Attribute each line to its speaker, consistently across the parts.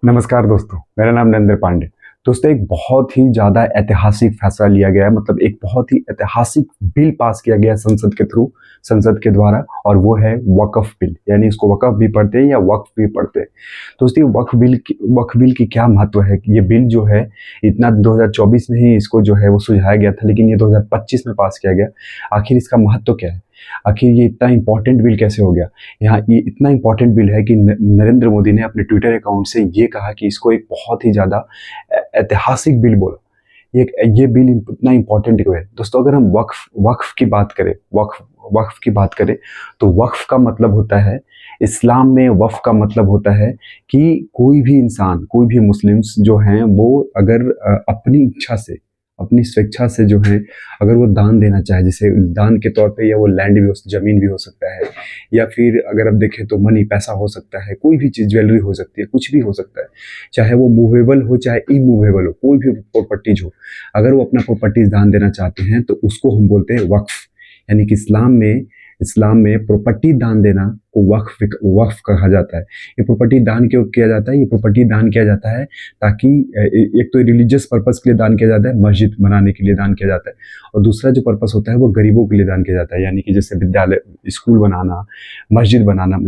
Speaker 1: नमस्कार दोस्तों, मेरा नाम नरेंद्र पांडे। दोस्तों, एक बहुत ही ज़्यादा ऐतिहासिक फैसला लिया गया है, मतलब एक बहुत ही ऐतिहासिक बिल पास किया गया है संसद के थ्रू, संसद के द्वारा, और वो है वक्फ बिल। यानी इसको वक्फ भी पढ़ते हैं या वक्फ भी पढ़ते हैं। दोस्तों, ये वक्फ बिल की क्या महत्व है। ये बिल जो है इतना 2024 में ही इसको जो है वो सुझाया गया था, लेकिन ये 2025 में पास किया गया। आखिर इसका महत्व क्या है? आखिर ये इतना इंपॉर्टेंट बिल कैसे हो गया? यहाँ ये इतना इंपॉर्टेंट बिल है कि नरेंद्र मोदी ने अपने ट्विटर अकाउंट से ये कहा कि इसको एक बहुत ही ज़्यादा ऐतिहासिक बिल बोला। ये बिल इतना इंपॉर्टेंट क्यों है? दोस्तों, अगर हम वक्फ की बात करें, वक्फ की बात करें, तो वक्फ का मतलब होता है, इस्लाम में वक्फ का मतलब होता है कि कोई भी इंसान, कोई भी मुस्लिम्स जो हैं वो अगर अपनी इच्छा से, अपनी स्वेच्छा से जो है अगर वो दान देना चाहे, जैसे दान के तौर पे, या वो लैंड भी हो, ज़मीन भी हो सकता है, या फिर अगर आप देखें तो मनी, पैसा हो सकता है, कोई भी चीज़, ज्वेलरी हो सकती है, कुछ भी हो सकता है, चाहे वो मूवेबल हो चाहे इमूवेबल हो, कोई भी प्रॉपर्टीज हो। अगर वो अपना प्रॉपर्टीज दान देना चाहते हैं तो उसको हम बोलते हैं वक्फ। यानी कि इस्लाम में प्रॉपर्टी दान देना को वक्फ कहा जाता है। ये प्रॉपर्टी दान क्यों किया जाता है? ये प्रॉपर्टी दान किया जाता है ताकि एक तो रिलीजियस पर्पस के लिए दान किया जाता है, मस्जिद बनाने के लिए दान किया जाता है, और दूसरा जो पर्पस होता है वो गरीबों के लिए दान किया जाता है। यानी कि जैसे विद्यालय, स्कूल बनाना, मस्जिद बनाना,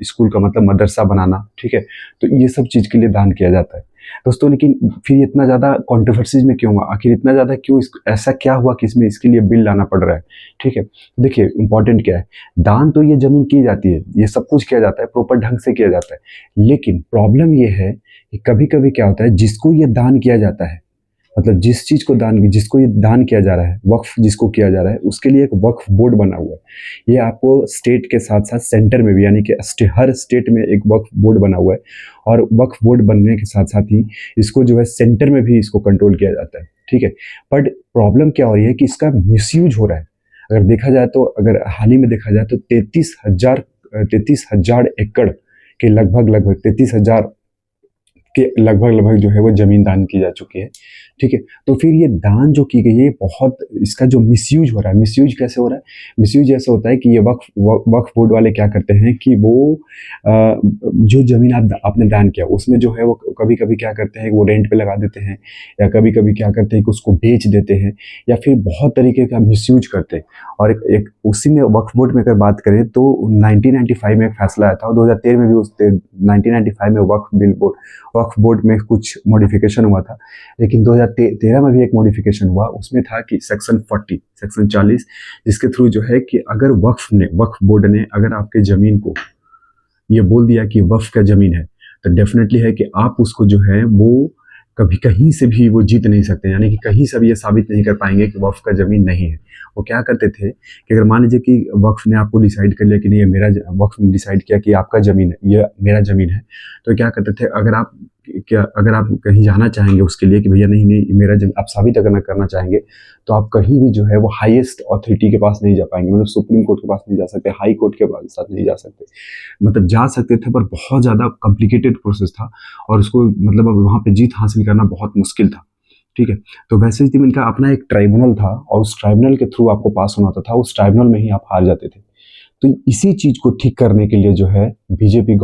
Speaker 1: स्कूल का मतलब मदरसा बनाना, ठीक है। तो ये सब चीज़ के लिए दान किया जाता है दोस्तों। लेकिन फिर इतना ज़्यादा कंट्रोवर्सीज में क्यों हुआ? आखिर इतना ज़्यादा क्यों, ऐसा क्या हुआ कि इसमें इसके लिए बिल लाना पड़ रहा है? ठीक है, देखिए इंपॉर्टेंट क्या है। दान तो ये जमीन की जाती है, ये सब कुछ किया जाता है, प्रॉपर ढंग से किया जाता है, लेकिन प्रॉब्लम ये है कि कभी कभी क्या होता है, जिसको ये दान किया जाता है, मतलब जिस चीज़ को जिसको ये दान किया जा रहा है, वक्फ जिसको किया जा रहा है, उसके लिए एक वक्फ बोर्ड बना हुआ है। ये आपको स्टेट के साथ साथ सेंटर में भी, यानी कि हर स्टेट में एक वक्फ बोर्ड बना हुआ है, और वक्फ बोर्ड बनने के साथ साथ ही इसको जो है सेंटर में भी इसको कंट्रोल किया जाता है, ठीक है। बट प्रॉब्लम क्या हो रही है कि इसका मिसयूज हो रहा है। अगर देखा जाए तो, अगर हाल ही में देखा जाए तो 33,000 एकड़ के लगभग 33,000 के लगभग जो है वो जमीन दान की जा चुकी है, ठीक है। तो फिर ये दान जो की गई है, बहुत इसका जो मिसयूज हो रहा है, मिसयूज कैसे हो रहा है? मिसयूज ऐसा होता है कि ये वक्फ बोर्ड वाले क्या करते हैं कि वो जो जमीन आपने दान किया उसमें जो है वो कभी कभी क्या करते हैं, वो रेंट पे लगा देते हैं, या कभी कभी क्या करते हैं कि उसको बेच देते हैं, या फिर बहुत तरीके का मिसयूज करते हैं। और एक उसी में वक्फ बोर्ड में अगर बात करें तो 1995 में एक फैसला आया था, और 2013 में भी 1995 में वक्फ बोर्ड में कुछ मॉडिफिकेशन हुआ था। लेकिन 2013 में भी एक मॉडिफिकेशन हुआ, उसमें था कि सेक्शन 40 जिसके थ्रू जो है कि अगर वक्फ बोर्ड ने अगर आपके ज़मीन को ये बोल दिया कि वक्फ का ज़मीन है, तो डेफिनेटली है कि आप उसको जो है वो कभी कहीं से भी वो जीत नहीं सकते। यानी कि कहीं से भी ये साबित नहीं कर पाएंगे कि वक्फ का ज़मीन नहीं है। वो क्या करते थे कि अगर मान लीजिए कि वक्फ ने आपको डिसाइड कर लिया कि नहीं, ये मेरा, वक्फ ने डिसाइड किया कि आपका ज़मीन है, ये मेरा ज़मीन है, तो क्या करते थे, अगर आप कहीं जाना चाहेंगे उसके लिए कि भैया नहीं नहीं मेरा जमीन, आप साबित अगर करना चाहेंगे, तो आप कहीं भी जो है वो हाईएस्ट अथॉरिटी के पास नहीं जा पाएंगे। मतलब सुप्रीम कोर्ट के पास नहीं जा सकते, हाई कोर्ट के साथ नहीं जा सकते। मतलब जा सकते थे, पर बहुत ज़्यादा कॉम्प्लिकेटेड प्रोसेस था, और उसको मतलब अब वहाँ पे जीत हासिल करना बहुत मुश्किल था, ठीक है। तो वैसे ही इनका अपना एक ट्राइब्यूनल था, और उस ट्राइब्यूनल के थ्रू आपको पास होना होता था, उस ट्राइब्यूनल में ही आप हार जाते थे। तो इसी चीज को ठीक करने के लिए जो है बीजेपी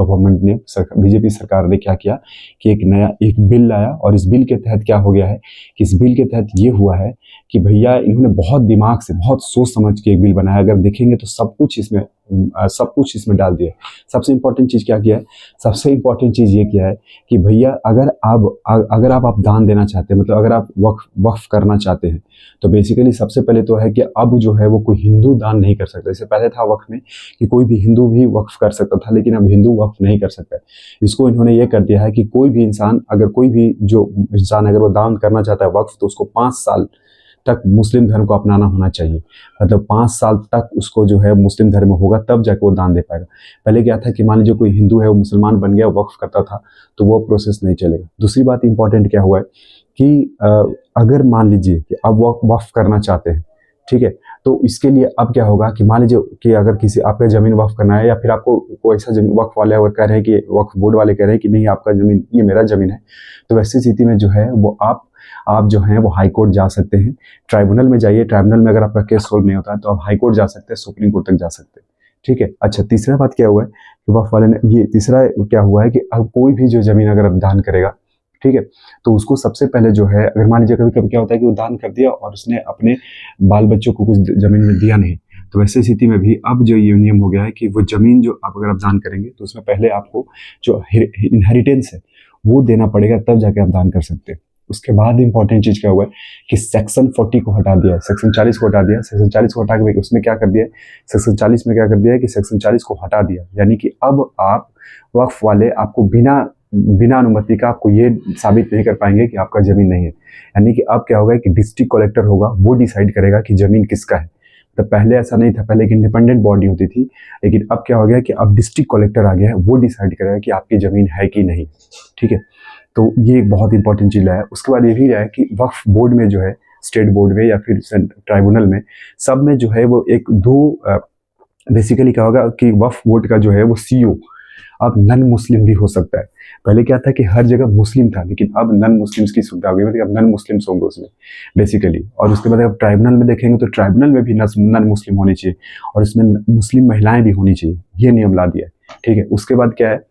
Speaker 1: सरकार ने क्या किया कि एक बिल लाया, और इस बिल के तहत क्या हो गया है कि इस बिल के तहत ये हुआ है कि भैया इन्होंने बहुत दिमाग से, बहुत सोच समझ के एक बिल बनाया। अगर देखेंगे तो सब कुछ इसमें डाल दिया। सबसे इंपॉर्टेंट चीज़ क्या किया है? सबसे इंपॉर्टेंट चीज़ ये किया है कि भैया अगर आप दान देना चाहते हैं, मतलब अगर आप वक्फ करना चाहते हैं, तो बेसिकली सबसे पहले तो है कि अब जो है वो कोई हिंदू दान नहीं कर सकता। इससे पहले था वक्फ में कि कोई भी हिंदू भी वक्फ कर सकता था, लेकिन अब हिंदू वक्फ नहीं कर सकता। इसको इन्होंने ये कर दिया है कि कोई भी इंसान अगर वो दान करना चाहता है वक्फ, तो उसको 5 साल तक मुस्लिम धर्म को अपनाना होना चाहिए। मतलब 5 साल तक उसको जो है मुस्लिम धर्म में होगा, तब जाके वो दान दे पाएगा। पहले क्या था कि मान लीजिए कोई हिंदू है, वो मुसलमान बन गया, वक्फ करता था, तो वो प्रोसेस नहीं चलेगा। दूसरी बात इंपॉर्टेंट क्या हुआ है कि अगर मान लीजिए कि अब वो वक्फ करना चाहते हैं, ठीक है, तो इसके लिए अब क्या होगा कि मान लीजिए कि अगर किसी आपका ज़मीन वक्फ करना है, या फिर आपको कोई ऐसा ज़मीन वक्फ वाले अगर कह रहे हैं कि वक्फ बोर्ड वाले कह रहे हैं कि नहीं आपका ज़मीन, ये मेरा ज़मीन है, तो वैसी स्थिति में जो है वो आप जो हैं वो हाई कोर्ट जा सकते हैं, ट्राइब्यूनल में जाइए। ट्राइब्यूनल में अगर आपका केस सोल्व नहीं होता है तो आप हाई कोर्ट जा सकते हैं, सुप्रीम कोर्ट तक जा सकते हैं, ठीक है। अच्छा, तीसरा बात क्या हुआ है कि वक्फ वाले ने, ये तीसरा क्या हुआ है कि अब कोई भी जो जमीन अगर अब दान करेगा, ठीक है, तो उसको सबसे पहले जो है, अगर मान लीजिए कभी कभी क्या होता है कि वो दान कर दिया और उसने अपने बाल बच्चों को कुछ जमीन में दिया नहीं, तो वैसे स्थिति में भी अब जो ये नियम हो गया है कि वो जमीन जो आप अगर आप दान करेंगे तो उसमें पहले आपको जो इनहेरिटेंस है वो देना पड़ेगा, तब जाके आप दान कर सकते हैं। उसके बाद इंपॉर्टेंट चीज क्या हुआ है कि सेक्शन 40 को हटा दिया है, सेक्शन 40 को हटा दिया। सेक्शन 40 को हटा के उसमें क्या कर दिया है, सेक्शन 40 में क्या कर दिया है कि सेक्शन 40 को हटा दिया, यानी कि अब आप वक्फ वाले आपको बिना बिना अनुमति का आपको ये साबित नहीं कर पाएंगे कि आपका जमीन नहीं है। यानी कि अब क्या होगा कि डिस्ट्रिक्ट कलेक्टर होगा, वो डिसाइड करेगा कि जमीन किसका है। तो पहले ऐसा नहीं था, पहले एक इंडिपेंडेंट बॉडी होती थी, लेकिन अब क्या हो गया कि अब डिस्ट्रिक्ट कलेक्टर आ गया है, वो डिसाइड करेगा कि आपकी जमीन है कि नहीं। ठीक है, तो ये एक बहुत इंपॉर्टेंट चीज है। उसके बाद ये भी है कि वक्फ बोर्ड में जो है, स्टेट बोर्ड में या फिर ट्राइब्यूनल में, सब में जो है वो एक दो बेसिकली क्या होगा कि वक्फ बोर्ड का जो है वो सीईओ अब नन मुस्लिम भी हो सकता है। पहले क्या था कि हर जगह मुस्लिम था, लेकिन अब नन मुस्लिम्स की सुविधा हो गई, मतलब अब नन मुस्लिम्स होंगे उसमें बेसिकली। और उसके बाद अब ट्राइब्यूनल में देखेंगे तो ट्राइब्यूनल में भी नन मुस्लिम होनी चाहिए और इसमें मुस्लिम महिलाएं भी होनी चाहिए, ये नियम ला दिया है। ठीक है, उसके बाद क्या है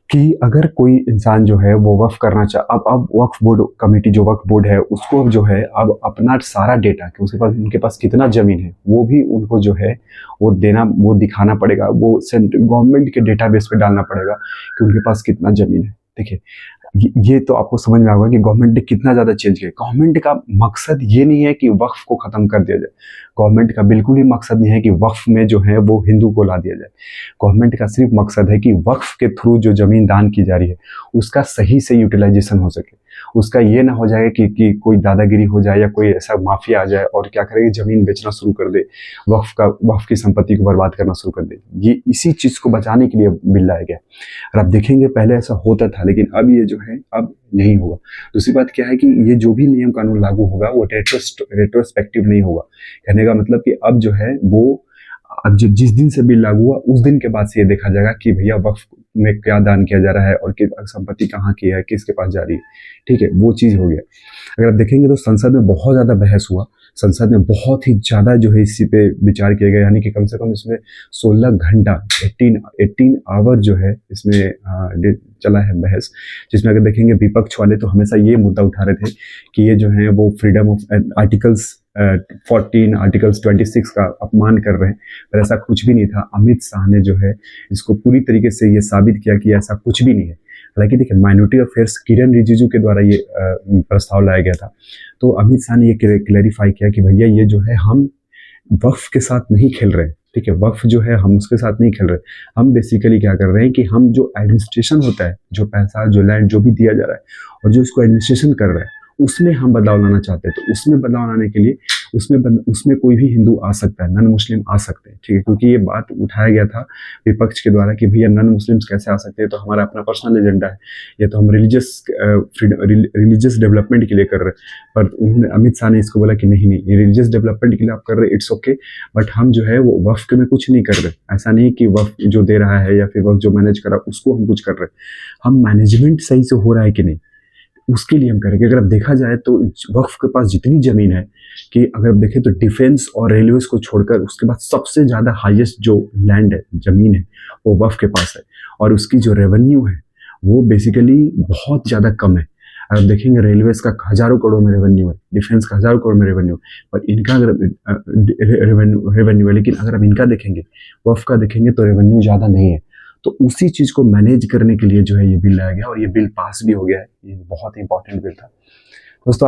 Speaker 1: कि अगर कोई इंसान जो है वो वक्फ करना अब वक्फ बोर्ड कमेटी, जो वक्फ बोर्ड है, उसको अब जो है अब अपना सारा डेटा कि उसके पास, उनके पास कितना जमीन है, वो भी उनको जो है वो देना, वो दिखाना पड़ेगा, वो गवर्नमेंट के डेटाबेस पे डालना पड़ेगा कि उनके पास कितना जमीन है। देखिए, ये तो आपको समझ में आएगा कि गवर्नमेंट ने कितना ज़्यादा चेंज किया। गवर्नमेंट का मकसद ये नहीं है कि वक्फ को ख़त्म कर दिया जाए, गवर्नमेंट का बिल्कुल ही मकसद नहीं है कि वक्फ में जो है वो हिंदू को ला दिया जाए। गवर्नमेंट का सिर्फ मकसद है कि वक्फ के थ्रू जो ज़मीन दान की जा रही है उसका सही से यूटिलाइजेशन हो सके, उसका ये ना हो जाए कि कोई दादागिरी हो जाए या कोई ऐसा माफिया आ जाए और क्या करेगी, ज़मीन बेचना शुरू कर दे, वक्फ की संपत्ति को बर्बाद करना शुरू कर दे। ये इसी चीज़ को बचाने के लिए बिल लाया गया। और आप देखेंगे पहले ऐसा होता था, लेकिन अब ये जो है अब नहीं होगा। दूसरी बात क्या है कि ये जो भी नियम कानून लागू होगा वो रेट्रोस्पेक्टिव नहीं होगा। कहने का मतलब कि अब जो है वो, अब जिस दिन से बिल लागू हुआ उस दिन के बाद से ये देखा जाएगा कि भैया वक्फ में क्या दान किया जा रहा है और संपत्ति कहाँ की है, किसके पास जा रही है। ठीक है, वो चीज़ हो गया। अगर आप देखेंगे तो संसद में बहुत ज़्यादा बहस हुआ, संसद में बहुत ही ज़्यादा जो है इसी पे विचार किया गया, यानी कि कम से कम इसमें 16 घंटा 18 आवर जो है इसमें चला है बहस, जिसमें अगर देखेंगे विपक्ष वाले तो हमेशा ये मुद्दा उठा रहे थे कि ये जो है वो फ्रीडम ऑफ आर्टिकल्स 14 आर्टिकल्स 26 का अपमान कर रहे हैं, पर ऐसा कुछ भी नहीं था। अमित शाह ने जो है इसको पूरी तरीके से ये साबित किया कि ऐसा कुछ भी नहीं है। हालांकि देखिए, माइनॉरिटी अफेयर्स किरण रिजिजू के द्वारा ये प्रस्ताव लाया गया था, तो अमित शाह ने ये क्लैरिफाई किया कि भैया ये जो है हम वक्फ के साथ नहीं खेल रहे हैं। ठीक है, वक्फ जो है हम उसके साथ नहीं खेल रहे, हम बेसिकली क्या कर रहे हैं कि हम जो एडमिनिस्ट्रेशन होता है, जो पैसा, जो लैंड, जो भी दिया जा रहा है और जो इसको एडमिनिस्ट्रेशन कर रहा है, उसमें हम बदलाव लाना चाहते हैं। तो उसमें बदलाव लाने के लिए उसमें कोई भी हिंदू आ सकता है, नन मुस्लिम आ सकते हैं। ठीक है, क्योंकि ये बात उठाया गया था विपक्ष के द्वारा कि भैया नन मुस्लिम्स कैसे आ सकते हैं, तो हमारा अपना पर्सनल एजेंडा है, ये तो हम रिलीजियस डेवलपमेंट के लिए कर रहे हैं। पर उन्होंने, अमित शाह ने इसको बोला कि नहीं, ये रिलीजियस डेवलपमेंट के लिए आप कर रहे हैं, इट्स ओके, बट हम जो है वो वक्फ में कुछ नहीं कर रहे। ऐसा नहीं कि वक्फ जो दे रहा है या फिर वक्फ जो मैनेज कर रहा है उसको हम कुछ कर रहे हैं, हम मैनेजमेंट सही से हो रहा है कि नहीं उसके लिए हम करेंगे। अगर अब देखा जाए तो वक्फ के पास जितनी जमीन है, कि अगर देखें तो डिफेंस और रेलवेज को छोड़कर उसके बाद सबसे ज़्यादा हाईएस्ट जो लैंड है, ज़मीन है, वो वक्फ के पास है। और उसकी जो रेवेन्यू है वो बेसिकली बहुत ज़्यादा कम है। अगर देखेंगे रेलवेज का हज़ारों करोड़ में रेवेन्यू है, डिफेंस का हज़ारों करोड़ में रेवेन्यू, पर इनका अगर रेवेन्यू है, लेकिन अगर आप इनका देखेंगे, वक्फ का देखेंगे तो रेवेन्यू ज़्यादा नहीं है। तो उसी चीज़ को मैनेज करने के लिए जो है ये बिल लाया गया और ये बिल पास भी हो गया है। ये बहुत इंपॉर्टेंट बिल था दोस्तों।